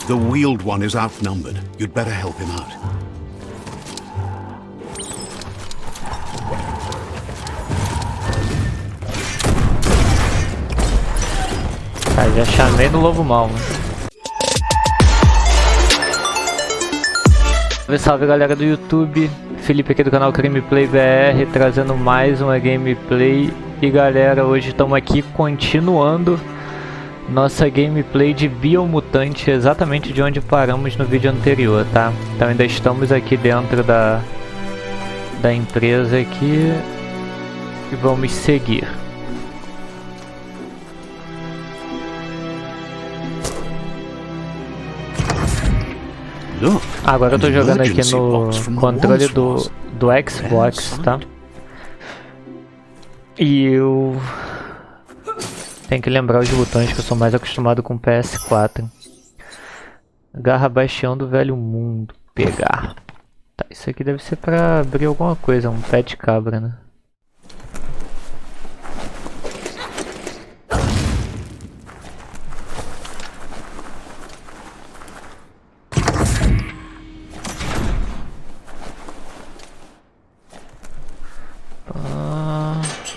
The wheeled one is outnumbered. You'd better help him out. Tá, já chamei no lobo mal, mano. Salve, salve galera do YouTube, Felipe aqui do canal CrimePlayBR, trazendo mais uma gameplay. E galera, hoje estamos aqui continuando nossa gameplay de Biomutant, exatamente de onde paramos no vídeo anterior, tá? Então ainda estamos aqui dentro da empresa aqui e vamos seguir. Agora eu tô jogando aqui no controle do Xbox, tá? E eu tenho que lembrar os botões que eu sou mais acostumado com PS4. Garra baixão do velho mundo. Pegar. Tá, isso aqui deve ser pra abrir alguma coisa, um pé de cabra, né?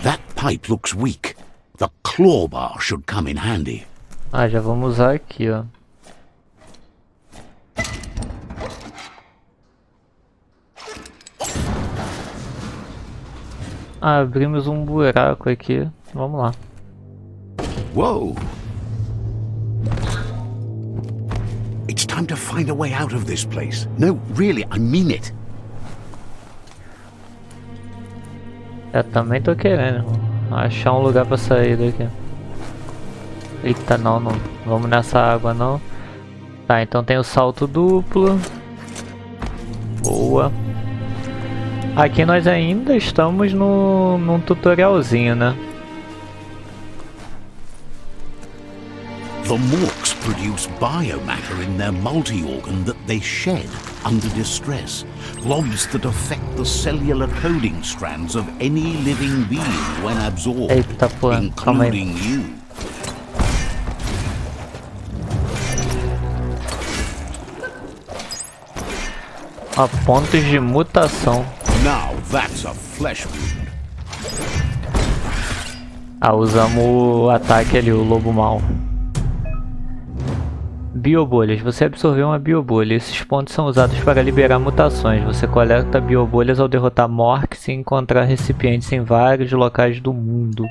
That pipe looks weak. The claw bar should come in handy. Ah, já vamos usar aqui, ó. Abrimos um buraco aqui. Vamos lá. Whoa! It's time to find a way out of this place. No, really, I mean it. Eu também tô querendo achar um lugar pra sair daqui. Eita, não vamos nessa água não. Tá, então tem o salto duplo. Boa. Aqui nós ainda estamos num tutorialzinho, né? The morks produce biomatter in their multi-organ that they shed under distress. Logs that affect the cellular coding strands of any living being when absorbed, Eita, pô, including you. Ó, pontos de mutação. Now that's a flesh wound. Ah, usamos o ataque ali, o lobo mau. Biobolhas. Você absorveu uma biobolha. Esses pontos são usados para liberar mutações. Você coleta biobolhas ao derrotar morks e encontrar recipientes em vários locais do mundo.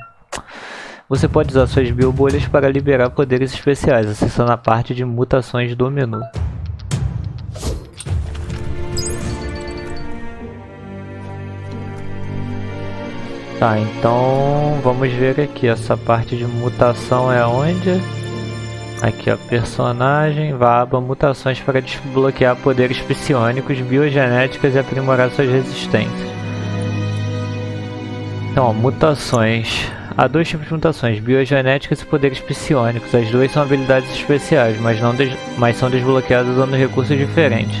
Você pode usar suas biobolhas para liberar poderes especiais, acessando a parte de mutações do menu. Tá, então vamos ver aqui. Essa parte de mutação é onde? Aqui, ó, personagem, aba, mutações para desbloquear poderes psionicos, biogenéticas e aprimorar suas resistências. Então, ó, mutações. Há dois tipos de mutações, biogenéticas e poderes psionicos. As duas são habilidades especiais, mas são desbloqueadas usando recursos diferentes.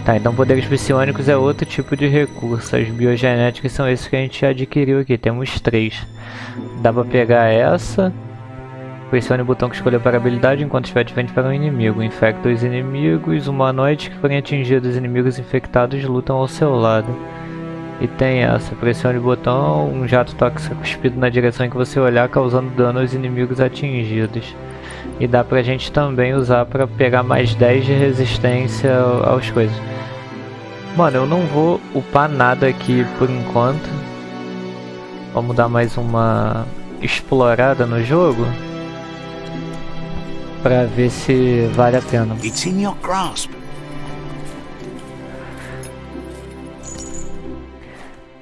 Tá, então poderes psionicos é outro tipo de recurso. As biogenéticas são esses que a gente adquiriu aqui, temos 3. Dá pra pegar essa. Pressione o botão que escolheu para a habilidade enquanto estiver de frente para um inimigo. Infecta os inimigos. Humanoides que forem atingidos, inimigos infectados lutam ao seu lado. E tem essa. Pressione o botão. Um jato tóxico cuspido na direção em que você olhar, causando dano aos inimigos atingidos. E dá pra gente também usar para pegar mais 10 de resistência aos coisas. Mano, eu não vou upar nada aqui por enquanto. Vamos dar mais uma explorada no jogo pra ver se vale a pena. It's in your grasp.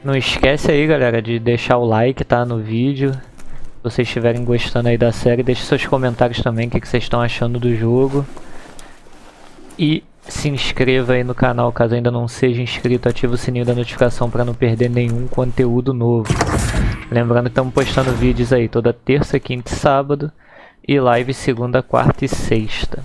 Não esquece aí, galera, de deixar o like, tá, no vídeo. Se vocês estiverem gostando aí da série, deixe seus comentários também, o que vocês estão achando do jogo. E se inscreva aí no canal caso ainda não seja inscrito, ativa o sininho da notificação para não perder nenhum conteúdo novo. Lembrando que estamos postando vídeos aí toda terça, quinta e sábado. E live segunda, quarta e sexta.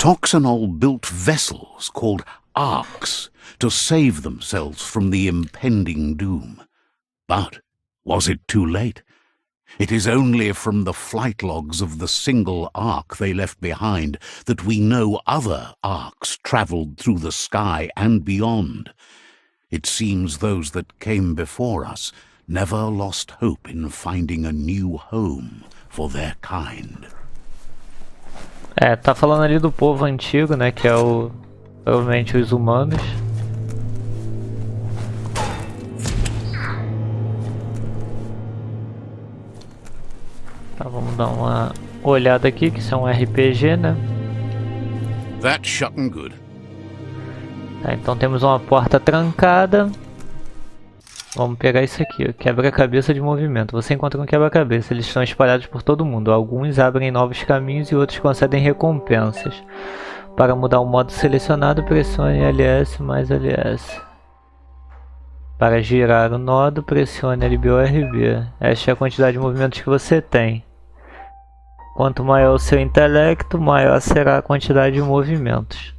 Toxanol built vessels called arks to save themselves from the impending doom. But was it too late? It is only from the flight logs of the single ark they left behind that we know other arks travelled through the sky and beyond. It seems those that came before us never lost hope in finding a new home for their kind. Tá falando ali do povo antigo, né, que é provavelmente os humanos. Tá, vamos dar uma olhada aqui, que isso é um RPG, né? That's shutting good. Tá, então temos uma porta trancada. Vamos pegar isso aqui, quebra-cabeça de movimento. Você encontra um quebra-cabeça, eles estão espalhados por todo mundo. Alguns abrem novos caminhos e outros concedem recompensas. Para mudar o modo selecionado, pressione LS mais LS. Para girar o nodo, pressione LB ou RB. Esta é a quantidade de movimentos que você tem. Quanto maior o seu intelecto, maior será a quantidade de movimentos.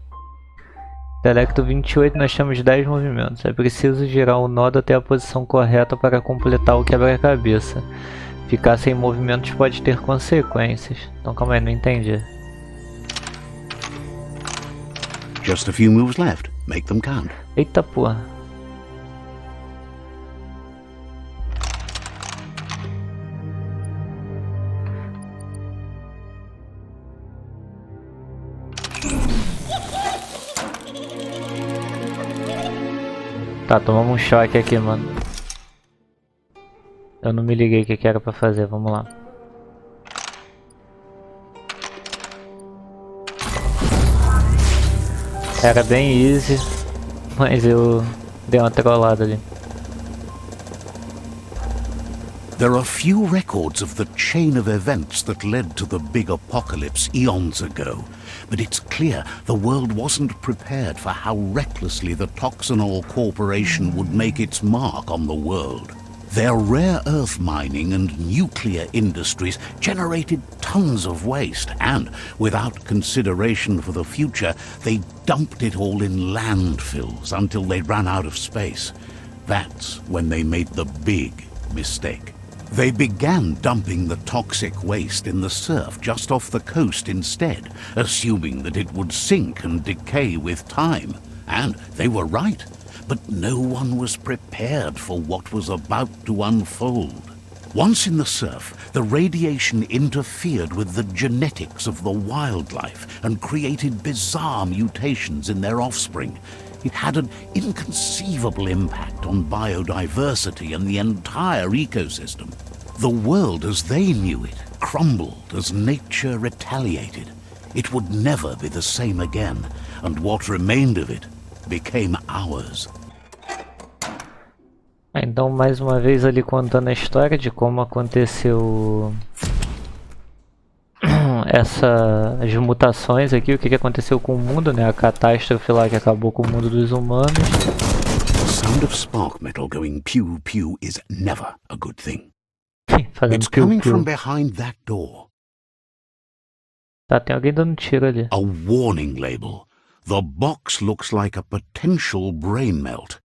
Intelecto 28, nós temos 10 movimentos. É preciso girar o nodo até a posição correta para completar o quebra-cabeça. Ficar sem movimentos pode ter consequências. Então calma aí, não entendi. Just a few moves left. Make them count. Eita porra. Tá, tomamos um choque aqui, mano. Eu não me liguei o que era pra fazer, vamos lá. Era bem easy, mas eu dei uma trollada ali. There are few records of the chain of events that led to the big apocalypse eons ago, but it's clear the world wasn't prepared for how recklessly the Toxanol Corporation would make its mark on the world. Their rare earth mining and nuclear industries generated tons of waste and, without consideration for the future, they dumped it all in landfills until they ran out of space. That's when they made the big mistake. They began dumping the toxic waste in the surf just off the coast instead, assuming that it would sink and decay with time. And they were right, but no one was prepared for what was about to unfold. Once in the surf, the radiation interfered with the genetics of the wildlife and created bizarre mutations in their offspring. It had an inconceivable impact on biodiversity and the entire ecosystem. The world as they knew it crumbled as nature retaliated. It would never be the same again, and what remained of it became ours. Então, mais uma vez ali contando a história de como aconteceu essas mutações aqui, o que aconteceu com o mundo, né? A catástrofe lá que acabou com o mundo dos humanos. The sound of spark metal going pew pew is never a good thing. It's coming from behind that door. Tá, tem alguém dando tiro ali. A warning label. The box looks like a potential brain melt.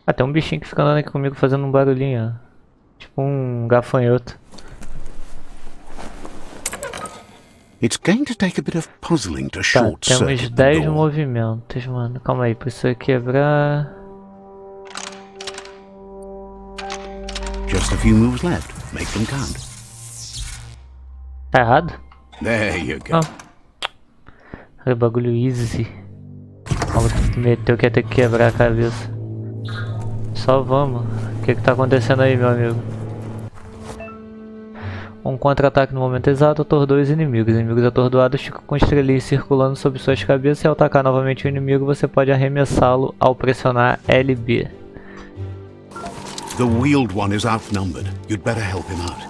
Ah, tem um bichinho que fica andando aqui comigo fazendo um barulhinho, ó. Tipo um gafanhoto. It's going to take a bit of puzzling to Tá, short temos circuit 10 the door. movimentos, mano. Calma aí, precisa quebrar. Just a few moves left. Make them count. Tá errado? There you go. Olha o bagulho easy. Vamos meter o que ia ter que quebrar a cabeça. Só vamos. O que tá acontecendo aí, meu amigo? Um contra-ataque no momento exato atordou os inimigos. Inimigos atordoados ficam com estrelinhas circulando sobre suas cabeças e ao atacar novamente o inimigo você pode arremessá-lo ao pressionar LB. The wheeled one is outnumbered. You'd better help him out.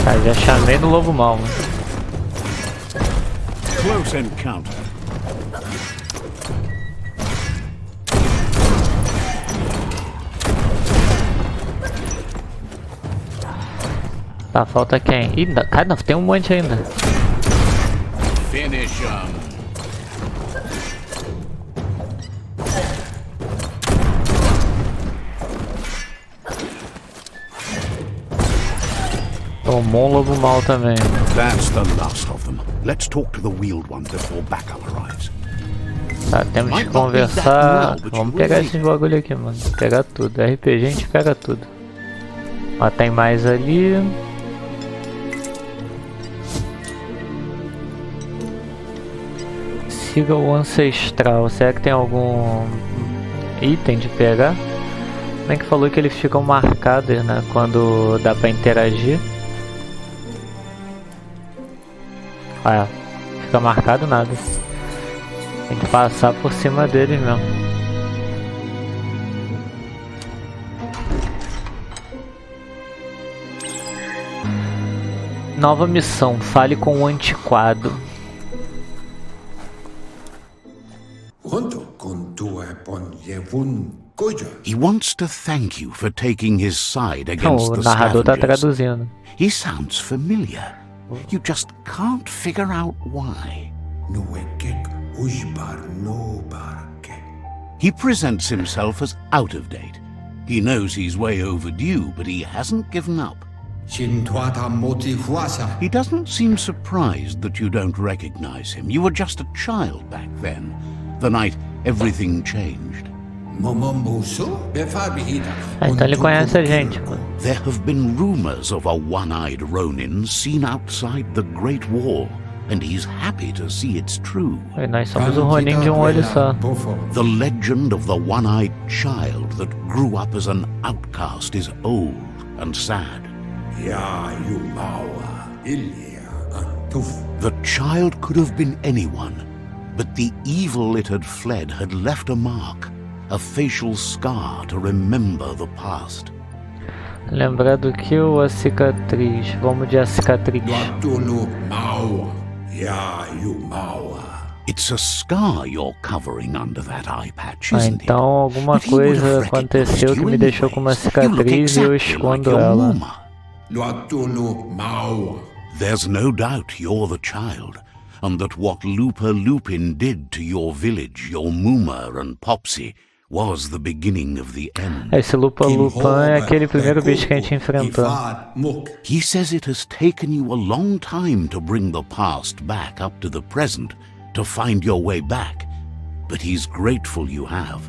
Tá, já chamei no lobo mau, mano. Close encounter. Tá, falta quem? Ih, cara, não, tem um monte ainda. Finish 'em. Tomou um lobo mal também. That's the last of them. Let's talk to the wheeled one before backup arrives. Tá, temos que conversar. Vamos pegar esses bagulho aqui, mano. Pegar tudo. RPG a gente pega tudo. Ó, tem mais ali. Siga o ancestral. Será que tem algum item de pegar? Bem que falou que eles ficam marcados, né? Quando dá pra interagir. Ah, fica marcado nada. Tem que passar por cima deles mesmo. Nova missão, fale com o antiquado. He wants to thank you for taking his side against O the narrador tá scavengers. traduzindo. He sounds familiar. You just can't figure out why. He presents himself as out of date. He knows he's way overdue, but he hasn't given up. He doesn't seem surprised that you don't recognize him. You were just a child back then, the night everything changed. Então ele conhece a gente, mano. There have been rumors of a one-eyed Ronin seen outside the Great Wall, and he's happy to see it's true. E nós somos o Ronin de um olho só. The legend of the one-eyed child that grew up as an outcast is old and sad. The child could have been anyone, but the evil it had fled had left a mark, a facial scar to remember the past. Lembrar do que ou a cicatriz? Vamos de a cicatriz. It's a scar you're covering under that eye patch, isn't Então alguma it? But he would have coisa aconteceu recognized que you me deixou com uma anyways. You look cicatriz e eu exactly like escondo your ela. Muma. There's no doubt you're the child, and that what Lupa Lupin did to your village, your Muma and Popsy, was the beginning of the end. Esse Lupa Lupan é aquele primeiro bicho que a gente enfrentou. He says it has taken you a long time to bring the past back up to the present, to find your way back, but he's grateful you have.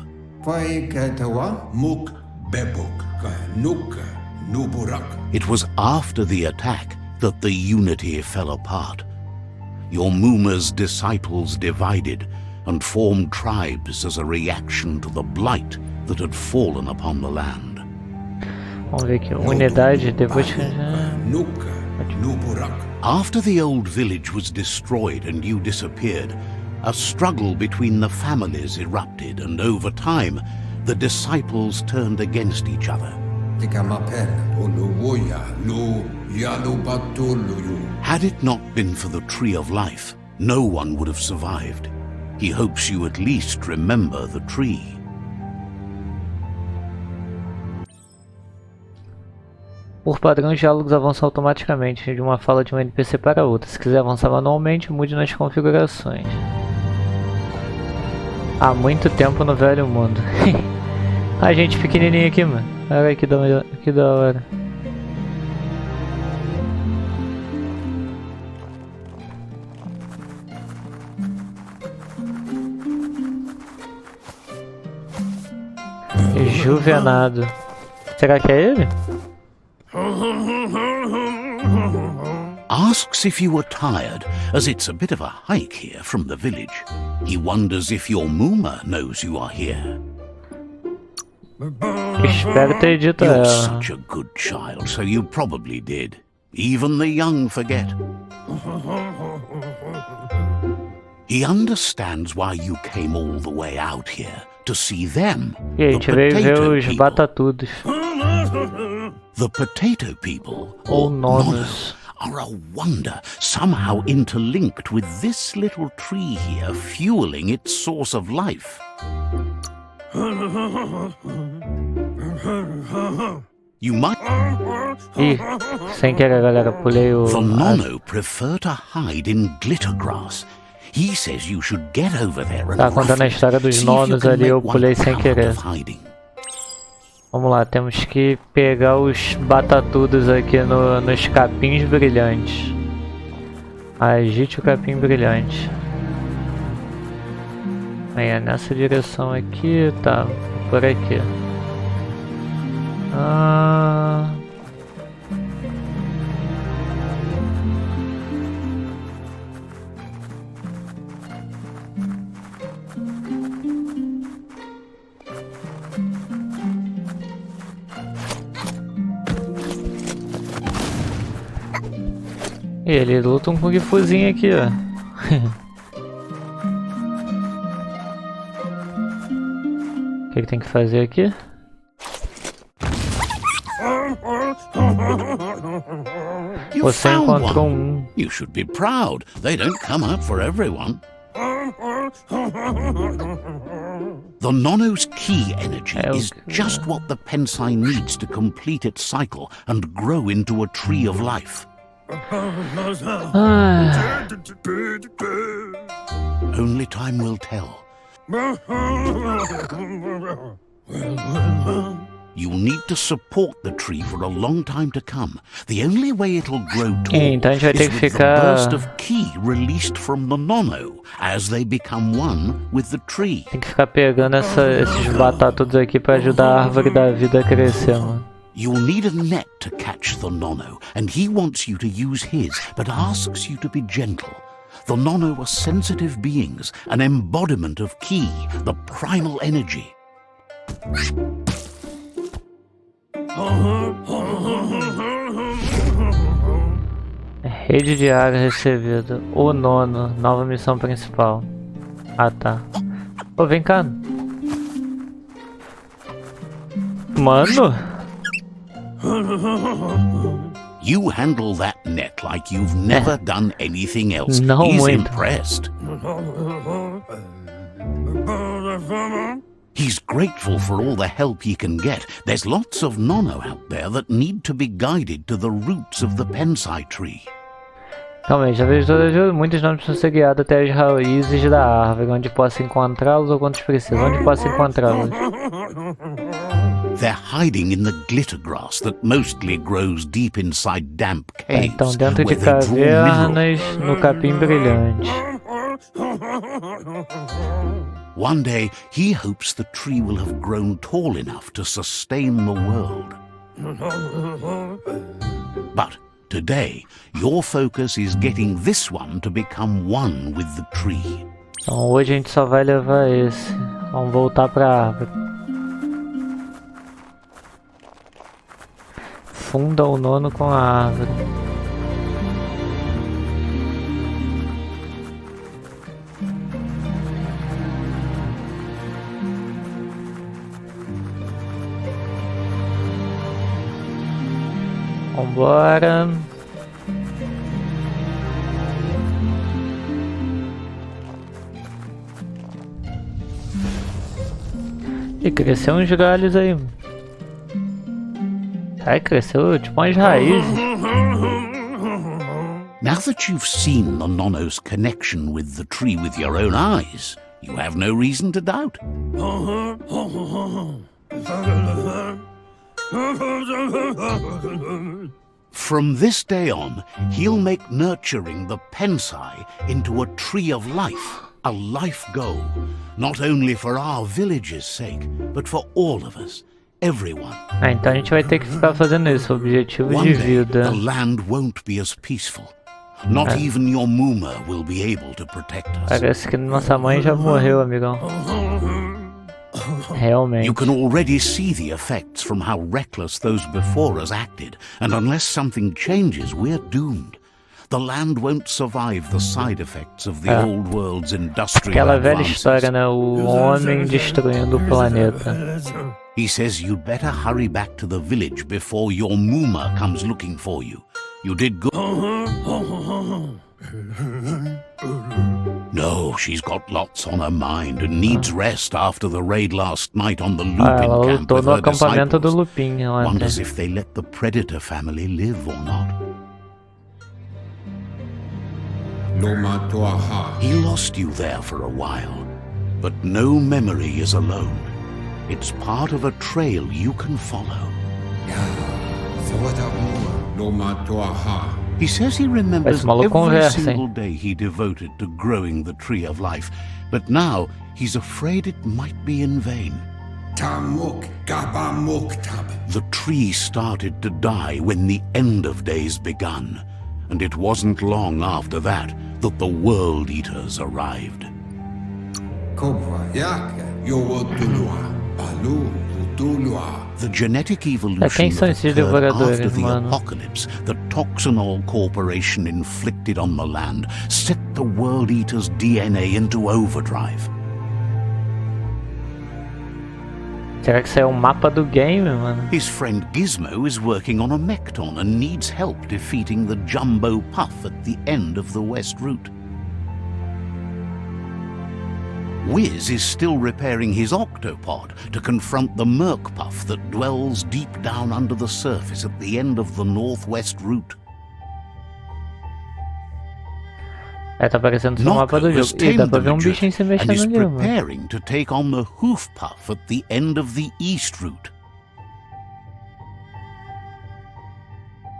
It was after the attack that the unity fell apart. Your Muma's disciples divided and formed tribes as a reaction to the blight that had fallen upon the land. Vamos ver aqui. Unidade depois que... After the old village was destroyed and you disappeared, a struggle between the families erupted, and over time, the disciples turned against each other. Had it not been for the Tree of Life, no one would have survived. He hopes you at least remember the tree. Por padrão, os diálogos avançam automaticamente de uma fala de um NPC para outra. Se quiser avançar manualmente, mude nas configurações. Há muito tempo no velho mundo. A gente pequenininho aqui, mano. Olha que da hora. Juvenado. Será que é ele? Asks if you were tired, as it's a bit of a hike here from the village. He wonders if your Muma knows you are here. Espero ter dito You're ela. such a good child, so you probably did. Even the young forget. He understands why you came all the way out here, to see them, E a the gente veio ver potato os people. batatudos. The potato people, Ou or nonos. are a wonder, somehow interlinked with this little tree here, fueling its source of life. You might... Ih, sem querer, galera, pulei o... The nono prefer to hide in glitter grass. He says you should get over there and Tá contando a história dos see if you nonos can ali, eu make one pulei sem come querer. out of hiding. Vamos lá, temos que pegar os batatudos aqui nos capins brilhantes. Agite o capim brilhante. Aí é nessa direção aqui, tá, por aqui. E ele luta um Kung Fuzinho aqui, ó. O que tem que fazer aqui? You Você found encontrou one. You should be proud. They don't come up for everyone. The nono's key energy is just what the pensai needs to complete its cycle and grow into a tree of life. Only time will tell. You'll need to support the tree for a long time to come. The only way it'll grow tall Então a gente vai ter is que with the ficar... burst of ki released from the nono as they become one with the tree. Tem que ficar pegando esses batatudos aqui pra ajudar a árvore da vida a crescer, mano. You'll need a net to catch the nono, and he wants you to use his, but asks you to be gentle. The nono are sensitive beings, an embodiment of ki, the primal energy. Rede de área recebida. O nono, nova missão principal. Ah, tá. Pô, vem cá. Mano? You handle that net like you've never done anything else. Não He's muito. impressed. He's grateful for all the help he can get. There's lots of nono out there that need to be guided to the roots of the pensai tree. Calma aí, já vejo todas. Muitos nomes precisam ser guiados até as raízes da árvore, onde posso encontrá-los ou quantos precisam. Onde posso encontrá-los? They're hiding in the glitter grass that mostly grows deep inside damp caves. Então, dentro de where they draw cavernas, minerals. no capim brilhante. One day, he hopes the tree will have grown tall enough to sustain the world. But today, your focus is getting this one to become one with the tree. Então hoje a gente só vai levar esse. Vamos voltar pra árvore. Funda o nono com a árvore. Vambora. E cresceu uns galhos aí. Ai, cresceu tipo umas raízes. Now that you've seen the nono's connection with the tree with your own eyes, you have no reason to doubt. From this day on, he'll make nurturing the pensai into a tree of life, a life goal, not only for our village's sake, but for all of us, everyone. Ah, então a gente vai ter que ficar fazendo isso, objetivo de One day, vida. the land won't be as peaceful. Not even your Muma will be able to protect us. Parece que nossa mãe já morreu, amigão. Realmente. You can already see the effects from how reckless those before us acted, and unless something changes, we're doomed. The land won't survive the side effects of the old world's industrial Aquela velha advances. história, né? O homem destruindo o planeta. He says you'd better hurry back to the village before your Muma comes looking for you. You did good. No, she's got lots on her mind and needs rest after the raid last night on the Ah, ela Lupin camp lutou with no her acampamento do disciples. Lupin ontem. Wonders if they let the Predator family live or not. He lost you there for a while, but no memory is alone. It's part of a trail you can follow. He says he remembers Esse maluco every conversa, hein? single day he devoted to growing the tree of life, but now he's afraid it might be in vain. The tree started to die when the end of days begun, and it wasn't long after that that the World Eaters arrived. The genetic evolution quem são that esses occurred devoradores, after the mano? apocalypse the Toxinol Corporation inflicted on the land set the World Eaters' DNA into overdrive. Será que isso é o mapa do game, mano? His friend Gizmo is working on a Mecton and needs help defeating the Jumbo Puff at the end of the West Route. Wiz is still repairing his octopod to confront the Merc Puff that dwells deep down under the surface at the end of the Northwest Route. É, tá aparecendo no mapa do Nocco has jogo. Ih, dá tamed pra the ver um Majut bichinho se and mexendo is ali, mano. preparing to take on the Hoof Puff at the end of the East Route.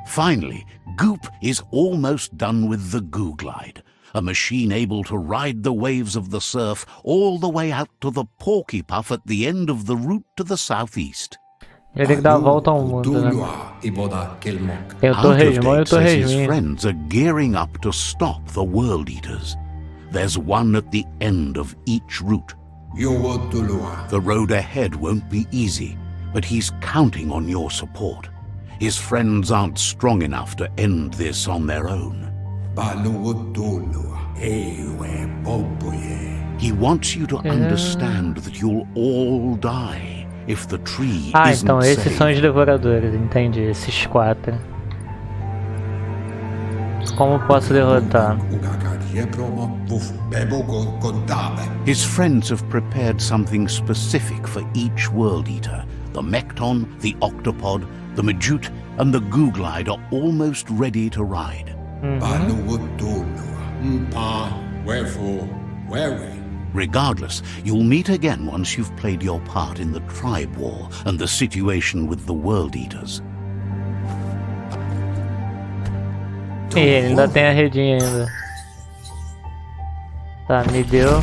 Finally, Goop is almost done with the Goo Glide, a machine able to ride the waves of the surf all the way out to the Porky Puff at the end of the route to the southeast. Ele tem que dar a volta ao mundo, né? Tem o Out of Torresmão e o date says his Torresminho. friends are gearing up to stop the World Eaters. There's one at the end of each route. The road ahead won't be easy, but he's counting on your support. His friends aren't strong enough to end this on their own. He wants you to understand that you'll all die if the tree Ah, isn't então esses são os saved. devoradores, entendi. Esses 4. Como posso derrotar? His friends have prepared something specific for each World Eater. The Mecton, the Octopod, the Majut, and the Goo Glide are almost ready to ride. Regardless, you'll meet again once you've played your part in the tribe war and the situation with the World Eaters. Ih, ele ainda tem a redinha ainda. Tá, me deu.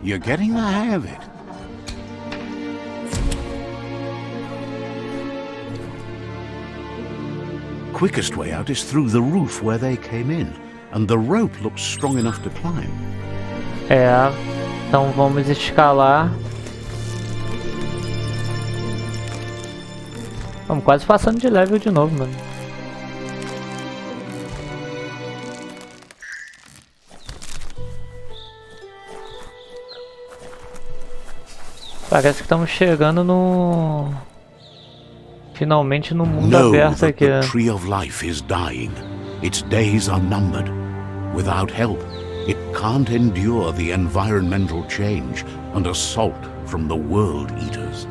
You're getting the hang of it. Quickest way out is through the roof where they came in, and the rope looks strong enough to climb. É, então vamos escalar. Vamos quase passando de level de novo, mano. Parece que estamos chegando no... Finalmente no mundo Know aberto that aqui. the tree of life is dying. Its days are numbered. Without help, it can't endure the environmental change and assault from the World Eaters.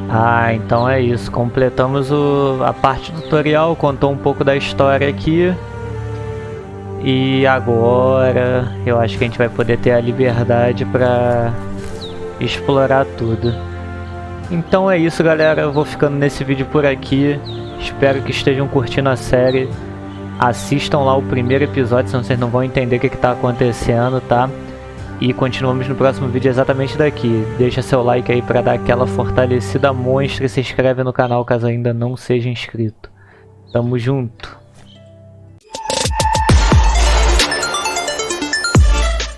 Ah, então é isso. Completamos a parte tutorial, contou um pouco da história aqui. E agora eu acho que a gente vai poder ter a liberdade para explorar tudo. Então é isso, galera. Eu vou ficando nesse vídeo por aqui. Espero que estejam curtindo a série. Assistam lá o primeiro episódio, senão vocês não vão entender o que está acontecendo, tá? E continuamos no próximo vídeo exatamente daqui. Deixa seu like aí para dar aquela fortalecida monstra e se inscreve no canal caso ainda não seja inscrito. Tamo junto!